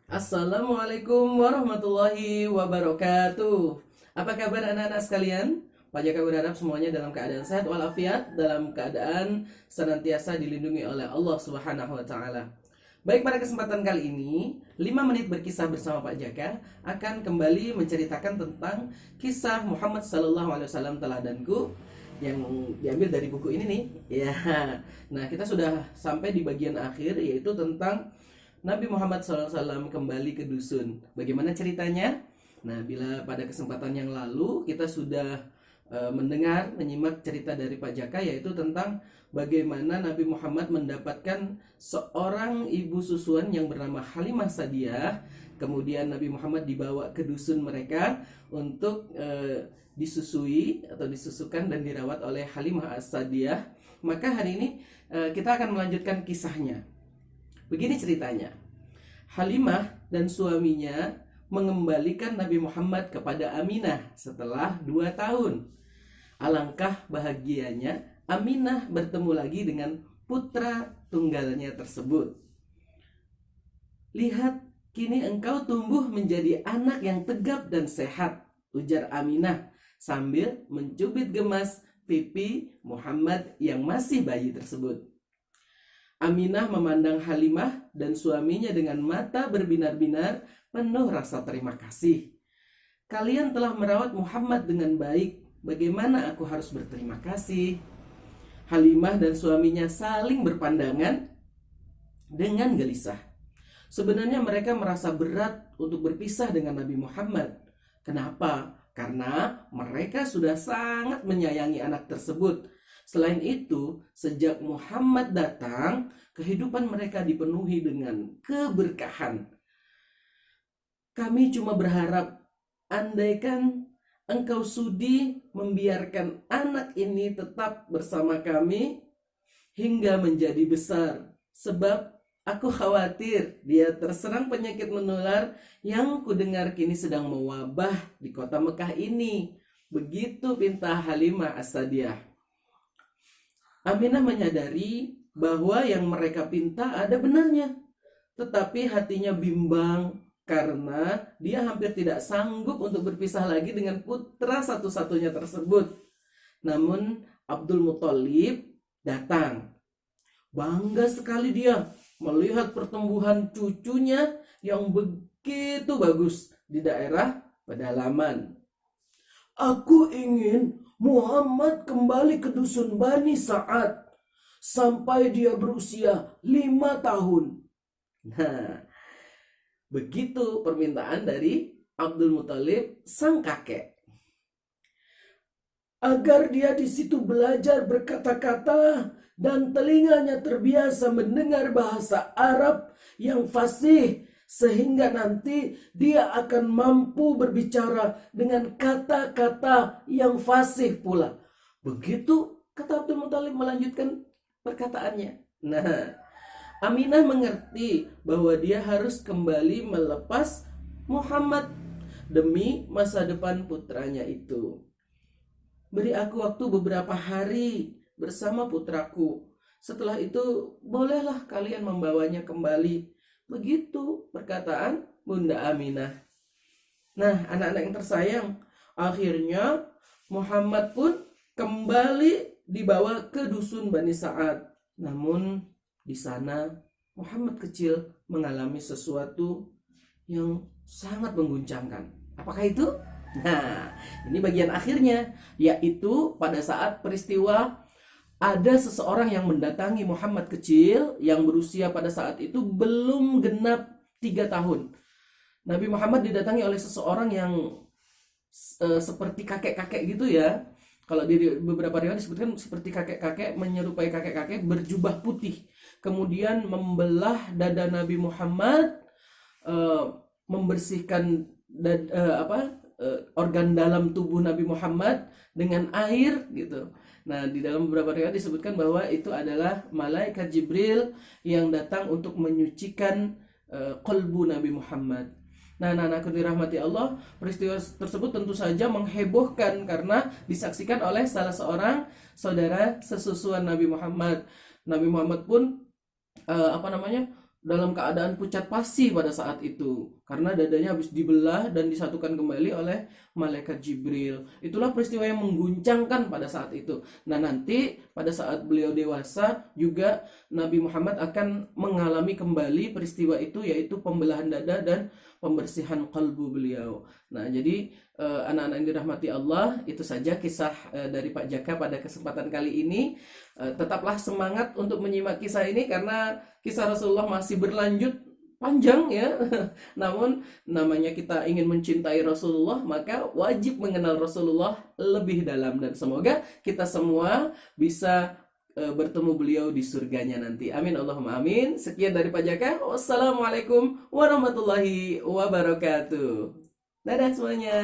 Assalamualaikum warahmatullahi wabarakatuh. Apa kabar anak-anak sekalian? Pak Jaka berharap semuanya dalam keadaan sehat walafiat, dalam keadaan senantiasa dilindungi oleh Allah Subhanahu wa taala. Baik, pada kesempatan kali ini 5 menit berkisah bersama Pak Jaka akan kembali menceritakan tentang kisah Muhammad sallallahu alaihi wasallam teladanku yang diambil dari buku ini nih. Ya. Nah, kita sudah sampai di bagian akhir, yaitu tentang Nabi Muhammad SAW kembali ke dusun. Bagaimana ceritanya? Nah, bila pada kesempatan yang lalu kita sudah menyimak cerita dari Pak Jaka, yaitu tentang bagaimana Nabi Muhammad mendapatkan seorang ibu susuan yang bernama Halimah Sadiah. Kemudian Nabi Muhammad dibawa ke dusun mereka untuk disusui atau disusukan dan dirawat oleh Halimah As-Sadiah. Maka hari ini kita akan melanjutkan kisahnya. Begini ceritanya. Halimah dan suaminya mengembalikan Nabi Muhammad kepada Aminah setelah 2 tahun. Alangkah bahagianya Aminah bertemu lagi dengan putra tunggalnya tersebut. "Lihat, kini engkau tumbuh menjadi anak yang tegap dan sehat," ujar Aminah sambil mencubit gemas pipi Muhammad yang masih bayi tersebut. Aminah memandang Halimah dan suaminya dengan mata berbinar-binar penuh rasa terima kasih. "Kalian telah merawat Muhammad dengan baik. Bagaimana aku harus berterima kasih?" Halimah dan suaminya saling berpandangan dengan gelisah. Sebenarnya mereka merasa berat untuk berpisah dengan Nabi Muhammad. Kenapa? Karena mereka sudah sangat menyayangi anak tersebut. Selain itu, sejak Muhammad datang, kehidupan mereka dipenuhi dengan keberkahan. "Kami cuma berharap, andaikan engkau sudi membiarkan anak ini tetap bersama kami hingga menjadi besar. Sebab aku khawatir dia terserang penyakit menular yang kudengar kini sedang mewabah di kota Mekah ini." Begitu pinta Halimah As-Sadiah. Aminah menyadari bahwa yang mereka pinta ada benarnya, tetapi hatinya bimbang karena dia hampir tidak sanggup untuk berpisah lagi dengan putra satu-satunya tersebut. Namun Abdul Muthalib datang. Bangga sekali dia melihat pertumbuhan cucunya yang begitu bagus di daerah pedalaman. "Aku ingin Muhammad kembali ke dusun Bani Sa'ad sampai dia berusia 5 tahun. Nah, begitu permintaan dari Abdul Muthalib sang kakek. Agar dia di situ belajar berkata-kata dan telinganya terbiasa mendengar bahasa Arab yang fasih, sehingga nanti dia akan mampu berbicara dengan kata-kata yang fasih pula." Begitu kata Abdul Muthalib melanjutkan perkataannya. Nah, Aminah mengerti bahwa dia harus kembali melepas Muhammad demi masa depan putranya itu. "Beri aku waktu beberapa hari bersama putraku. Setelah itu bolehlah kalian membawanya kembali." Begitu perkataan Bunda Aminah. Nah, anak-anak yang tersayang, akhirnya Muhammad pun kembali dibawa ke dusun Bani Sa'ad. Namun di sana Muhammad kecil mengalami sesuatu yang sangat mengguncangkan. Apakah itu? Nah, ini bagian akhirnya, yaitu pada saat peristiwa ada seseorang yang mendatangi Muhammad kecil yang berusia pada saat itu belum genap 3 tahun. Nabi Muhammad didatangi oleh seseorang yang seperti kakek-kakek gitu ya. Kalau di beberapa riwayat disebutkan seperti kakek-kakek, menyerupai kakek-kakek berjubah putih. Kemudian membelah dada Nabi Muhammad, membersihkan organ dalam tubuh Nabi Muhammad dengan air gitu. Nah, di dalam beberapa riwayat disebutkan bahwa itu adalah malaikat Jibril yang datang untuk menyucikan qalbu Nabi Muhammad. Nah, anak-anakku dirahmati Allah, peristiwa tersebut tentu saja menghebohkan karena disaksikan oleh salah seorang saudara sesusuan Nabi Muhammad. Nabi Muhammad pun dalam keadaan pucat pasi pada saat itu karena dadanya habis dibelah dan disatukan kembali oleh malaikat Jibril. Itulah peristiwa yang mengguncangkan pada saat itu. Nah, nanti pada saat beliau dewasa juga Nabi Muhammad akan mengalami kembali peristiwa itu, yaitu pembelahan dada dan pembersihan kalbu beliau. Nah, jadi anak-anak yang dirahmati Allah, itu saja kisah dari Pak Jaka pada kesempatan kali ini. Tetaplah semangat untuk menyimak kisah ini karena kisah Rasulullah masih berlanjut panjang ya. Namun namanya kita ingin mencintai Rasulullah, maka wajib mengenal Rasulullah lebih dalam, dan semoga kita semua bisa bertemu beliau di surganya nanti. Amin Allahumma amin. Sekian dari Pak Jaka. Wassalamualaikum warahmatullahi wabarakatuh. Dadah semuanya.